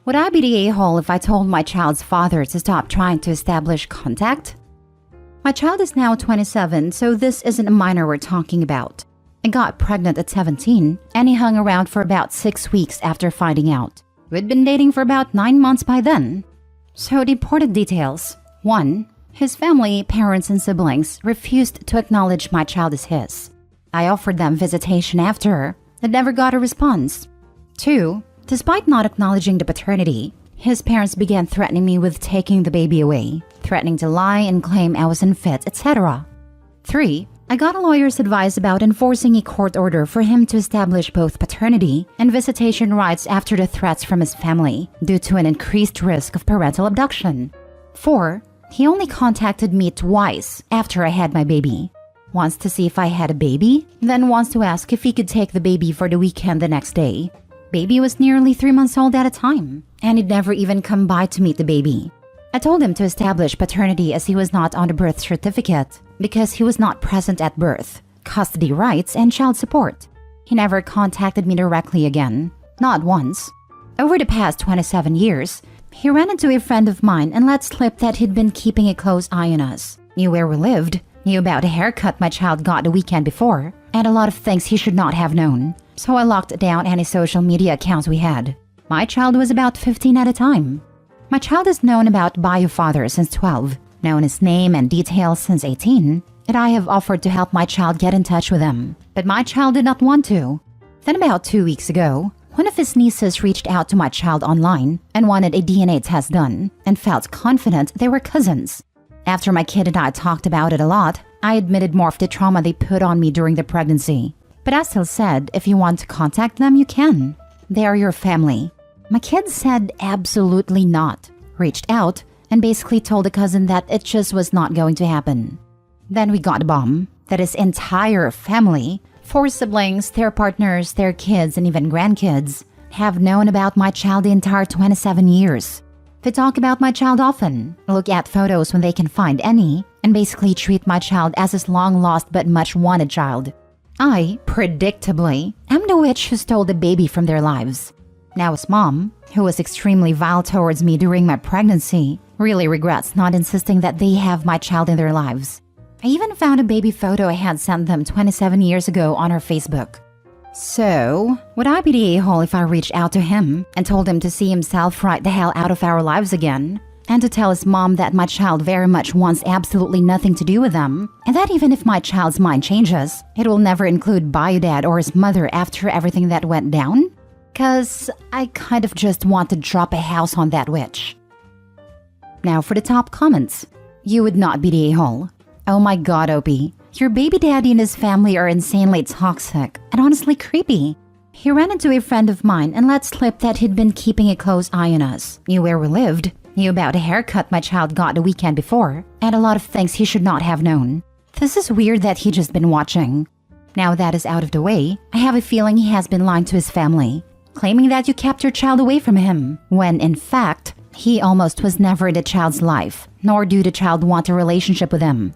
Would I be the a-hole if I told my child's father to stop trying to establish contact? My child is now 27, so this isn't a minor we're talking about. I got pregnant at 17, and he hung around for about 6 weeks after finding out. We'd been dating for about 9 months by then. So the important details. 1. His family, parents, and siblings refused to acknowledge my child as his. I offered them visitation after, but never got a response. 2. Despite not acknowledging the paternity, his parents began threatening me with taking the baby away, threatening to lie and claim I was unfit, etc. 3. I got a lawyer's advice about enforcing a court order for him to establish both paternity and visitation rights after the threats from his family due to an increased risk of parental abduction. 4. He only contacted me twice after I had my baby. Once to see if I had a baby, then once to ask if he could take the baby for the weekend the next day. Baby was nearly 3 months old at a time, and he'd never even come by to meet the baby. I told him to establish paternity as he was not on the birth certificate because he was not present at birth, custody rights, and child support. He never contacted me directly again, not once. Over the past 27 years, he ran into a friend of mine and let slip that he'd been keeping a close eye on us, knew where we lived, knew about a haircut my child got the weekend before, and a lot of things he should not have known. So I locked down any social media accounts we had. My child was about 15 at a time. My child has known about bio father since 12, known his name and details since 18, and I have offered to help my child get in touch with him, but my child did not want to. Then about 2 weeks ago, one of his nieces reached out to my child online and wanted a DNA test done and felt confident they were cousins. After my kid and I talked about it a lot, I admitted more of the trauma they put on me during the pregnancy. But I still said, if you want to contact them, you can. They are your family. My kid said absolutely not, reached out, and basically told a cousin that it just was not going to happen. Then we got a bomb that his entire family, 4 siblings, their partners, their kids, and even grandkids, have known about my child the entire 27 years. They talk about my child often, look at photos when they can find any, and basically treat my child as his long-lost but much-wanted child. I, predictably, am the witch who stole the baby from their lives. Now his mom, who was extremely vile towards me during my pregnancy, really regrets not insisting that they have my child in their lives. I even found a baby photo I had sent them 27 years ago on her Facebook. So, would I be the a-hole if I reached out to him and told him to see himself right the hell out of our lives again? And to tell his mom that my child very much wants absolutely nothing to do with them, and that even if my child's mind changes, it will never include bio dad or his mother after everything that went down? 'Cause I kind of just want to drop a house on that witch. Now for the top comments. You would not be the a-hole. Oh my god, Opie. Your baby daddy and his family are insanely toxic and honestly creepy. He ran into a friend of mine and let slip that he'd been keeping a close eye on us, knew where we lived, knew about a haircut my child got the weekend before, and a lot of things he should not have known. This is weird that he just been watching. Now that is out of the way, I have a feeling he has been lying to his family, claiming that you kept your child away from him, when in fact, he almost was never in the child's life, nor do the child want a relationship with him.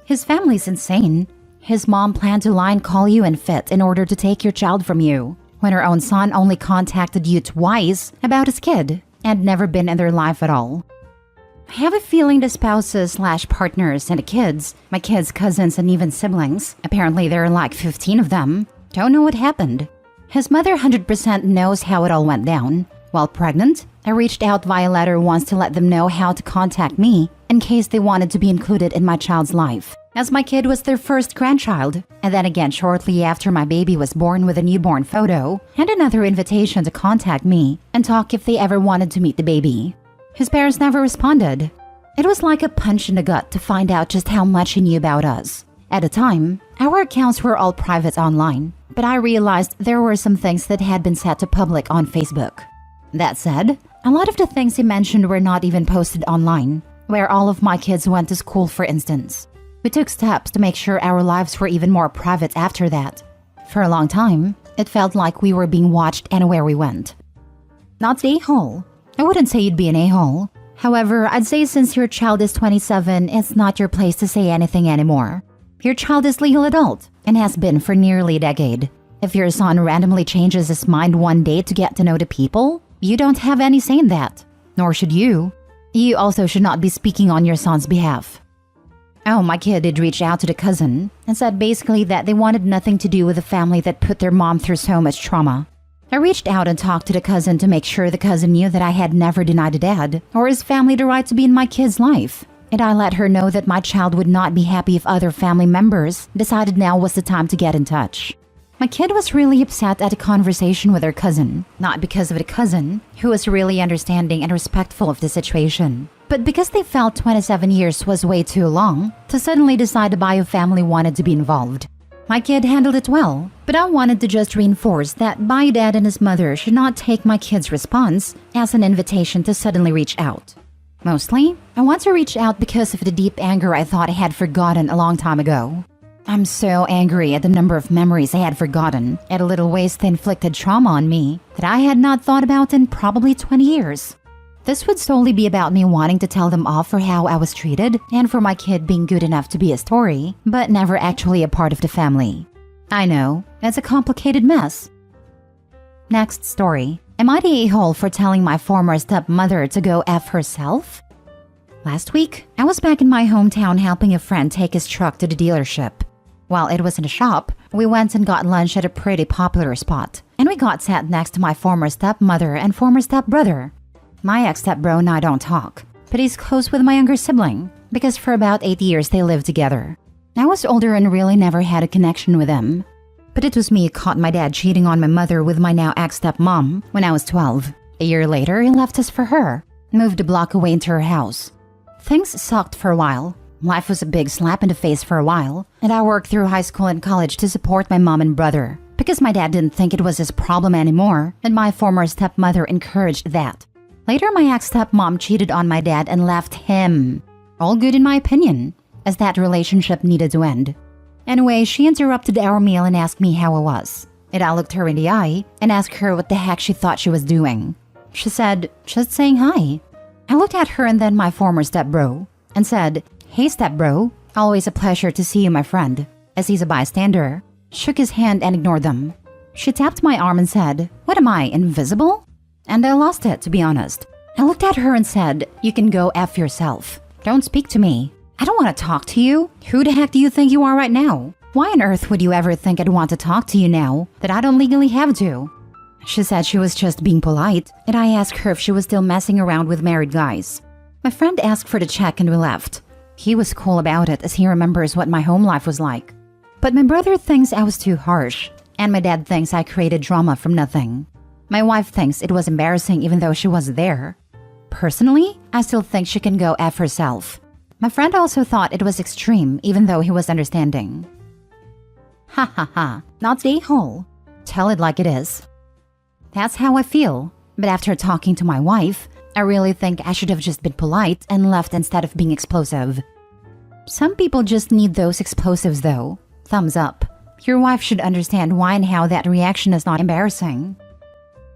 His family's insane. His mom planned to lie and call you unfit in order to take your child from you, when her own son only contacted you twice about his kid and never been in their life at all. I have a feeling the spouses/partners and the kids, my kids' cousins and even siblings, apparently there are like 15 of them, don't know what happened. His mother 100% knows how it all went down. While pregnant, I reached out via letter once to let them know how to contact me in case they wanted to be included in my child's life, as my kid was their first grandchild, and then again shortly after my baby was born with a newborn photo and another invitation to contact me and talk if they ever wanted to meet the baby. His parents never responded. It was like a punch in the gut to find out just how much he knew about us. At the time, our accounts were all private online, but I realized there were some things that had been set to public on Facebook. That said, a lot of the things he mentioned were not even posted online, where all of my kids went to school, for instance. We took steps to make sure our lives were even more private after that. For a long time, it felt like we were being watched anywhere we went. Not the a-hole. I wouldn't say you'd be an a-hole. However, I'd say since your child is 27, it's not your place to say anything anymore. Your child is legal adult and has been for nearly a decade. If your son randomly changes his mind one day to get to know the people, You don't have any say in that. Nor should you. You also should not be speaking on your son's behalf. Oh, my kid did reach out to the cousin and said basically that they wanted nothing to do with the family that put their mom through so much trauma. I reached out and talked to the cousin to make sure the cousin knew that I had never denied the dad or his family the right to be in my kid's life. And I let her know that my child would not be happy if other family members decided now was the time to get in touch. My kid was really upset at the conversation with her cousin, not because of the cousin, who was really understanding and respectful of the situation, but because they felt 27 years was way too long to suddenly decide the bio family wanted to be involved. My kid handled it well, but I wanted to just reinforce that bio dad and his mother should not take my kid's response as an invitation to suddenly reach out. Mostly, I want to reach out because of the deep anger I thought I had forgotten a long time ago. I'm so angry at the number of memories I had forgotten, at a little ways they inflicted trauma on me that I had not thought about in probably 20 years. This would solely be about me wanting to tell them off for how I was treated and for my kid being good enough to be a story, but never actually a part of the family. I know, it's a complicated mess. Next story. Am I the a-hole for telling my former stepmother to go F herself? Last week, I was back in my hometown helping a friend take his truck to the dealership. While it was in the shop, we went and got lunch at a pretty popular spot, and we got sat next to my former stepmother and former stepbrother. My ex-stepbro and I don't talk, but he's close with my younger sibling, because for about 8 years they lived together. I was older and really never had a connection with him. But it was me who caught my dad cheating on my mother with my now ex-stepmom when I was 12. A year later, he left us for her, moved a block away into her house. Things sucked for a while. Life was a big slap in the face for a while, and I worked through high school and college to support my mom and brother, because my dad didn't think it was his problem anymore, and my former stepmother encouraged that. Later, my ex-stepmom cheated on my dad and left him. All good in my opinion, as that relationship needed to end. Anyway, she interrupted our meal and asked me how I was. And I looked her in the eye and asked her what the heck she thought she was doing. She said, just saying hi. I looked at her and then my former stepbro and said, hey stepbro, always a pleasure to see you, my friend, as he's a bystander. Shook his hand and ignored them. She tapped my arm and said, what am I, invisible? And I lost it, to be honest. I looked at her and said, you can go F yourself. Don't speak to me. I don't want to talk to you. Who the heck do you think you are right now? Why on earth would you ever think I'd want to talk to you now that I don't legally have to? She said she was just being polite, and I asked her if she was still messing around with married guys. My friend asked for the check and we left. He was cool about it as he remembers what my home life was like. But my brother thinks I was too harsh, and my dad thinks I created drama from nothing. My wife thinks it was embarrassing even though she wasn't there. Personally, I still think she can go F herself. My friend also thought it was extreme even though he was understanding. Ha ha ha, not the a-hole. Tell it like it is. That's how I feel, but after talking to my wife, I really think I should have just been polite and left instead of being explosive. Some people just need those explosives though. Thumbs up. Your wife should understand why and how that reaction is not embarrassing.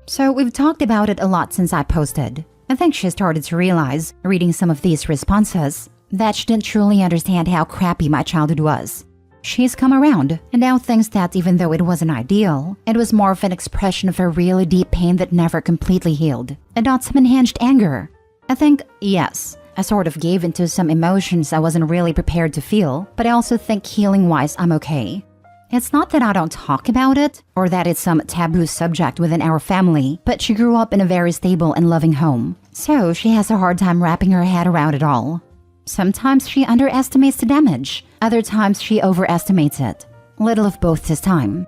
So we've talked about it a lot since I posted. I think she started to realize, reading some of these responses, that she didn't truly understand how crappy my childhood was. She's come around and now thinks that even though it wasn't ideal, it was more of an expression of a really deep pain that never completely healed, and not some unhinged anger. I think, yes, I sort of gave into some emotions I wasn't really prepared to feel, but I also think healing-wise I'm okay. It's not that I don't talk about it, or that it's some taboo subject within our family, but she grew up in a very stable and loving home, so she has a hard time wrapping her head around it all. Sometimes she underestimates the damage, other times she overestimates it. Little of both this time.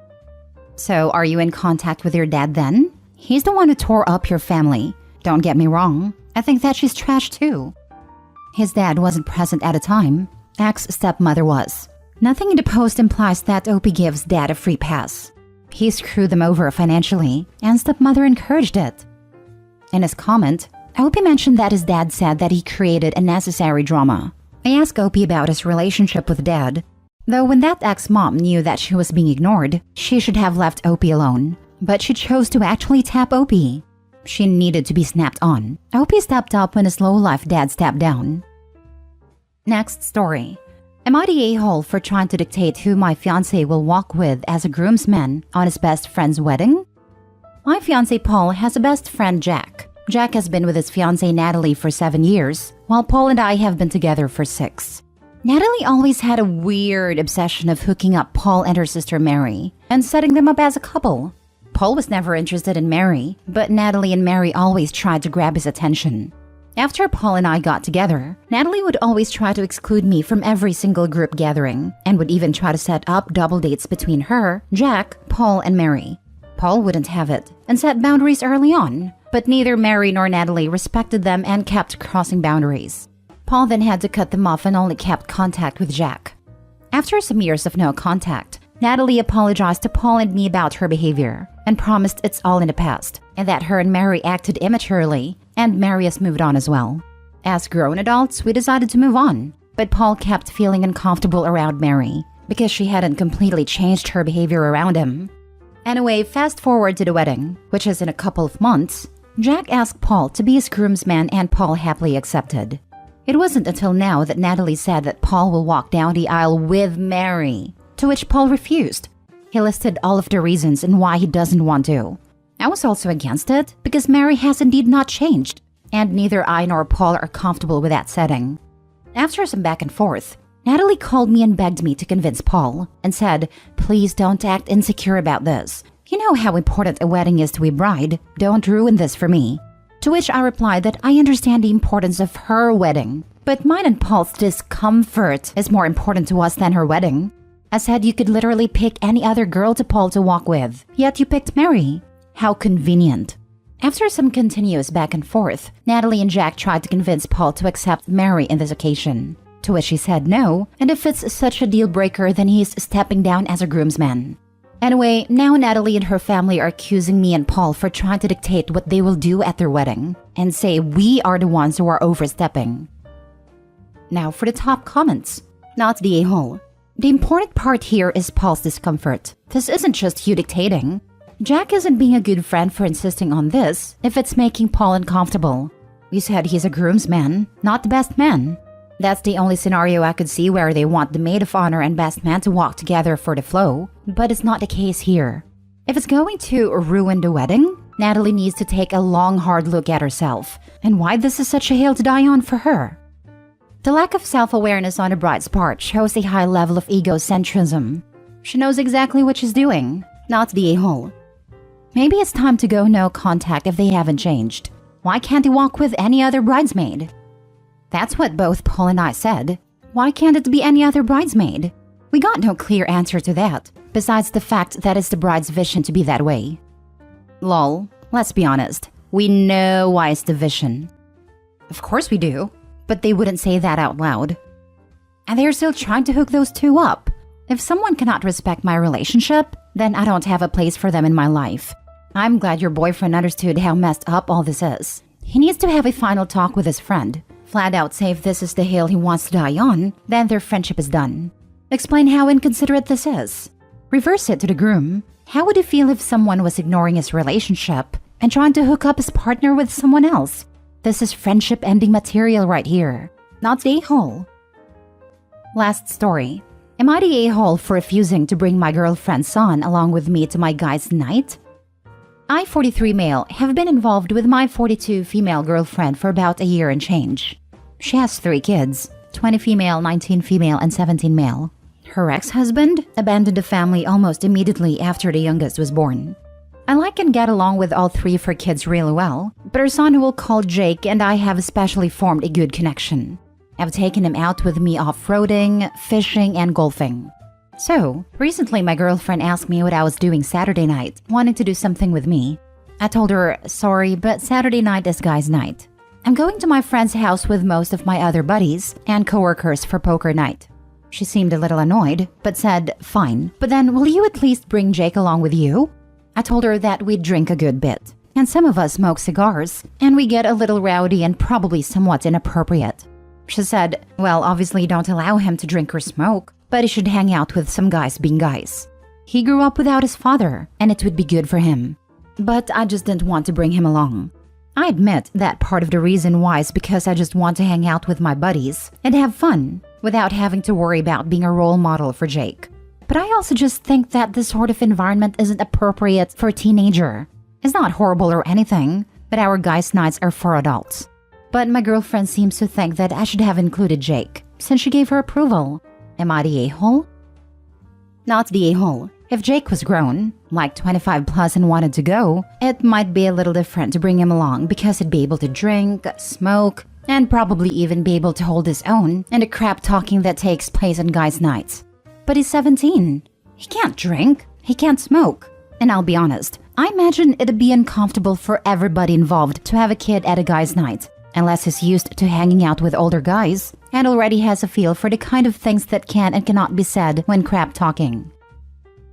So are you in contact with your dad then? He's the one who tore up your family. Don't get me wrong, I think that she's trash too. His dad wasn't present at the time, ex-stepmother was. Nothing in the post implies that Opie gives dad a free pass. He screwed them over financially, and stepmother encouraged it. In his comment, Opie mentioned that his dad said that he created unnecessary drama. I asked Opie about his relationship with dad, though when that ex-mom knew that she was being ignored, she should have left Opie alone. But she chose to actually tap Opie. She needed to be snapped on. Opie stepped up when his low-life dad stepped down. Next story. Am I the a-hole for trying to dictate who my fiancé will walk with as a groomsman on his best friend's wedding? My fiancé Paul has a best friend, Jack. Jack has been with his fiancée Natalie for 7 years, while Paul and I have been together for 6. Natalie always had a weird obsession of hooking up Paul and her sister Mary and setting them up as a couple. Paul was never interested in Mary, but Natalie and Mary always tried to grab his attention. After Paul and I got together, Natalie would always try to exclude me from every single group gathering and would even try to set up double dates between her, Jack, Paul, and Mary. Paul wouldn't have it and set boundaries early on, but neither Mary nor Natalie respected them and kept crossing boundaries. Paul then had to cut them off and only kept contact with Jack. After some years of no contact, Natalie apologized to Paul and me about her behavior and promised it's all in the past and that her and Mary acted immaturely, and Mary has moved on as well. As grown adults, we decided to move on, but Paul kept feeling uncomfortable around Mary because she hadn't completely changed her behavior around him. Anyway, fast forward to the wedding, which is in a couple of months. Jack asked Paul to be his groomsman and Paul happily accepted. It wasn't until now that Natalie said that Paul will walk down the aisle with Mary, to which Paul refused. He listed all of the reasons and why he doesn't want to. I was also against it because Mary has indeed not changed, and neither I nor Paul are comfortable with that setting. After some back and forth, Natalie called me and begged me to convince Paul and said, "Please don't act insecure about this. You know how important a wedding is to a bride. Don't ruin this for me." To which I replied that I understand the importance of her wedding, but mine and Paul's discomfort is more important to us than her wedding. I said you could literally pick any other girl to Paul to walk with, yet you picked Mary. How convenient. After some continuous back and forth, Natalie and Jack tried to convince Paul to accept Mary in this occasion, to which he said no, and if it's such a deal breaker, then he's stepping down as a groomsman. Anyway, now Natalie and her family are accusing me and Paul for trying to dictate what they will do at their wedding and say we are the ones who are overstepping. Now for the top comments. Not the a-hole. The important part here is Paul's discomfort. This isn't just you dictating. Jack isn't being a good friend for insisting on this if it's making Paul uncomfortable. You said he's a groomsman, not the best man. That's the only scenario I could see where they want the maid of honor and best man to walk together for the flow, but it's not the case here. If it's going to ruin the wedding, Natalie needs to take a long, hard look at herself and why this is such a hill to die on for her. The lack of self-awareness on the bride's part shows a high level of egocentrism. She knows exactly what she's doing, not the a-hole. Maybe it's time to go no contact if they haven't changed. Why can't they walk with any other bridesmaid? That's what both Paul and I said. Why can't it be any other bridesmaid? We got no clear answer to that, besides the fact that it's the bride's vision to be that way. Lol, let's be honest. We know why it's the vision. Of course we do, but they wouldn't say that out loud. And they're still trying to hook those two up. If someone cannot respect my relationship, then I don't have a place for them in my life. I'm glad your boyfriend understood how messed up all this is. He needs to have a final talk with his friend. Flat out say if this is the hill he wants to die on, then their friendship is done. Explain how inconsiderate this is. Reverse it to the groom. How would he feel if someone was ignoring his relationship and trying to hook up his partner with someone else? This is friendship ending material right here, not the a-hole. Last story. Am I the a-hole for refusing to bring my girlfriend's son along with me to my guy's night? I, 43 male, have been involved with my 42 female girlfriend for about a year and change. She has 3 kids, 20 female, 19 female, and 17 male. Her ex-husband abandoned the family almost immediately after the youngest was born. I like and get along with all 3 of her kids really well, but her son, who we'll call Jake, and I have especially formed a good connection. I've taken him out with me off-roading, fishing, and golfing. So, recently my girlfriend asked me what I was doing Saturday night, wanting to do something with me. I told her, sorry, but Saturday night is guys' night. I'm going to my friend's house with most of my other buddies and coworkers for poker night. She seemed a little annoyed, but said, fine, but then will you at least bring Jake along with you? I told her that we'd drink a good bit, and some of us smoke cigars, and we get a little rowdy and probably somewhat inappropriate. She said, well, obviously don't allow him to drink or smoke, but he should hang out with some guys being guys. He grew up without his father, and it would be good for him. But I just didn't want to bring him along. I admit that part of the reason why is because I just want to hang out with my buddies and have fun without having to worry about being a role model for Jake. But I also just think that this sort of environment isn't appropriate for a teenager. It's not horrible or anything, but our guys' nights are for adults. But my girlfriend seems to think that I should have included Jake, since she gave her approval. Am I the a-hole? Not the a-hole. If Jake was grown, like 25 plus and wanted to go, it might be a little different to bring him along because he'd be able to drink, smoke, and probably even be able to hold his own in the crap talking that takes place on guys' nights. But he's 17. He can't drink. He can't smoke. And I'll be honest, I imagine it'd be uncomfortable for everybody involved to have a kid at a guy's night, unless he's used to hanging out with older guys and already has a feel for the kind of things that can and cannot be said when crap talking.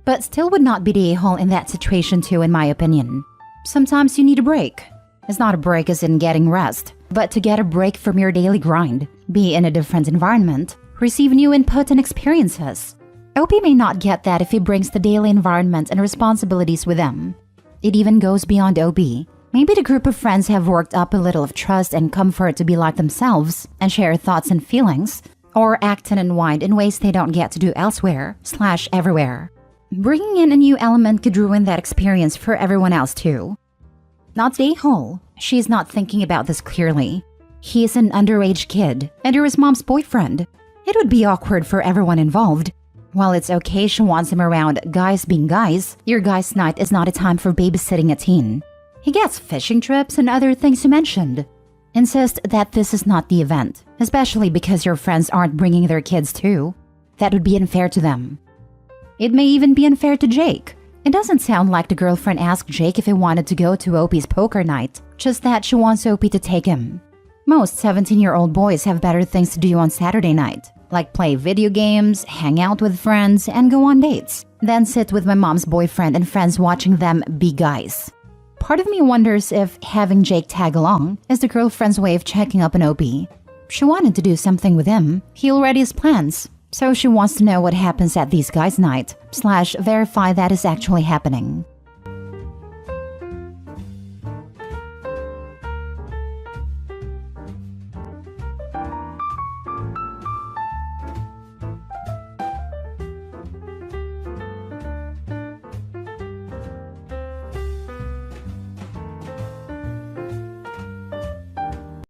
But still would not be the a-hole in that situation too, in my opinion. Sometimes you need a break. It's not a break as in getting rest, but to get a break from your daily grind, be in a different environment, receive new input and experiences. OP may not get that if he brings the daily environment and responsibilities with him. It even goes beyond OP. Maybe the group of friends have worked up a little of trust and comfort to be like themselves and share thoughts and feelings, or act and unwind in ways they don't get to do elsewhere/everywhere. Bringing in a new element could ruin that experience for everyone else too. Not the a-hole. She's not thinking about this clearly. He's an underage kid, and you're his mom's boyfriend. It would be awkward for everyone involved. While it's okay she wants him around guys being guys, your guys' night is not a time for babysitting a teen. He gets fishing trips and other things you mentioned. Insist that this is not the event, especially because your friends aren't bringing their kids too. That would be unfair to them. It may even be unfair to Jake. It doesn't sound like the girlfriend asked Jake if he wanted to go to OP's poker night, just that she wants OP to take him. Most 17-year-old boys have better things to do on Saturday night, like play video games, hang out with friends, and go on dates, than sit with my mom's boyfriend and friends watching them be guys. Part of me wonders if having Jake tag along is the girlfriend's way of checking up on OP. She wanted to do something with him. He already has plans. So she wants to know what happens at these guys' night, / verify that is actually happening.